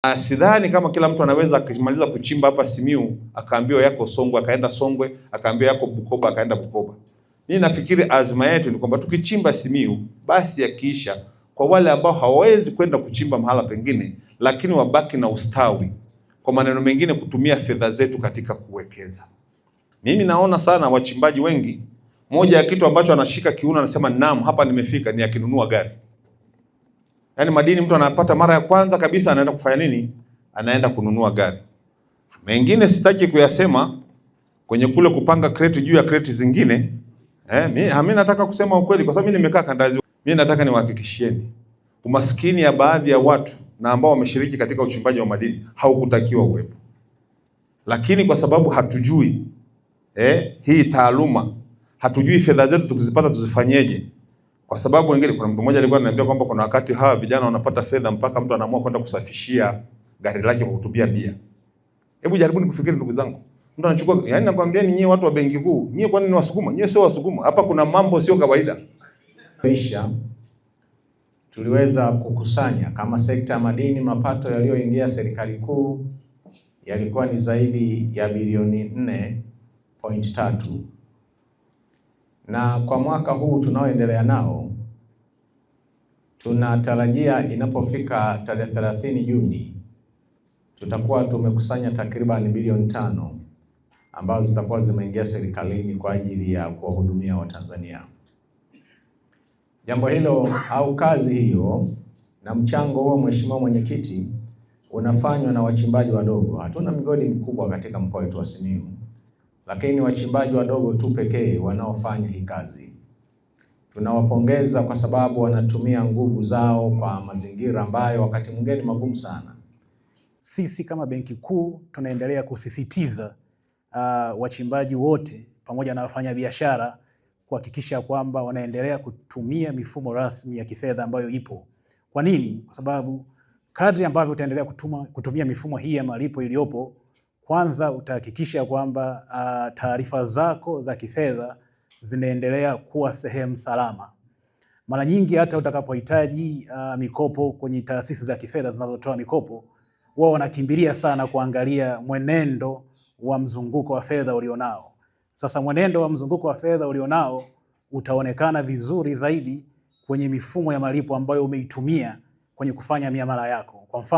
Sidhani kama kila mtu anaweza akimaliza kuchimba hapa Simiyu akaambiwa yako Songwe akaenda Songwe, akaambiwa yako Bukoba akaenda Bukoba. Mimi nafikiri azma yetu ni kwamba tukichimba Simiyu basi yakiisha, kwa wale ambao hawawezi kwenda kuchimba mahala pengine, lakini wabaki na ustawi. Kwa maneno mengine, kutumia fedha zetu katika kuwekeza. Mimi naona sana wachimbaji wengi, moja ya kitu ambacho anashika kiuno anasema naam, hapa nimefika, ni akinunua gari. Yaani madini mtu anapata mara ya kwanza kabisa anaenda kufanya nini? Anaenda kununua gari. Mengine sitaki kuyasema kwenye kule kupanga kreti juu ya kreti zingine. Mimi nataka kusema ukweli kwa sababu mimi nimekaa kandazi. Mimi nataka niwahakikishieni umaskini ya baadhi ya watu na ambao wameshiriki katika uchimbaji wa madini haukutakiwa uwepo. Lakini kwa sababu hatujui hii taaluma, hatujui fedha zetu tukizipata tuzifanyeje. Kwa sababu wengine, kuna mtu mmoja alikuwa ananiambia kwamba kuna wakati hawa vijana wanapata fedha mpaka mtu anaamua kwenda kusafishia gari lake kwa kutupia bia. Hebu jaribuni kufikiri ndugu zangu. Mtu anachukua, yani nakwambia ni nyie watu wa benki kuu, nyie kwani ni Wasukuma? Nyie sio Wasukuma. Hapa kuna mambo sio kawaida. Kisha tuliweza kukusanya kama sekta ya madini, mapato yaliyoingia serikali kuu yalikuwa ni zaidi ya bilioni 4.3. Na kwa mwaka huu tunaoendelea nao tunatarajia inapofika tarehe 30 Juni tutakuwa tumekusanya takriban bilioni 5 ambazo zitakuwa zimeingia serikalini kwa ajili ya kuwahudumia Watanzania. Jambo hilo au kazi hiyo na mchango huo, Mheshimiwa Mwenyekiti, unafanywa na wachimbaji wadogo. Hatuna migodi mikubwa katika mkoa wetu wa Simiyu, lakini wachimbaji wadogo tu pekee wanaofanya hii kazi. Tunawapongeza kwa sababu wanatumia nguvu zao kwa mazingira ambayo wakati mwingine magumu sana. Sisi kama Benki Kuu tunaendelea kusisitiza wachimbaji wote pamoja na wafanya biashara kuhakikisha kwamba wanaendelea kutumia mifumo rasmi ya kifedha ambayo ipo. Kwa nini? Kwa sababu kadri ambavyo utaendelea kutumia mifumo hii ya malipo iliyopo, kwanza utahakikisha kwamba taarifa zako za kifedha zinaendelea kuwa sehemu salama. Mara nyingi hata utakapohitaji mikopo kwenye taasisi za kifedha zinazotoa mikopo, wao wanakimbilia sana kuangalia mwenendo wa mzunguko wa fedha ulionao. Sasa mwenendo wa mzunguko wa fedha ulionao utaonekana vizuri zaidi kwenye mifumo ya malipo ambayo umeitumia kwenye kufanya miamala yako. Kwa mfano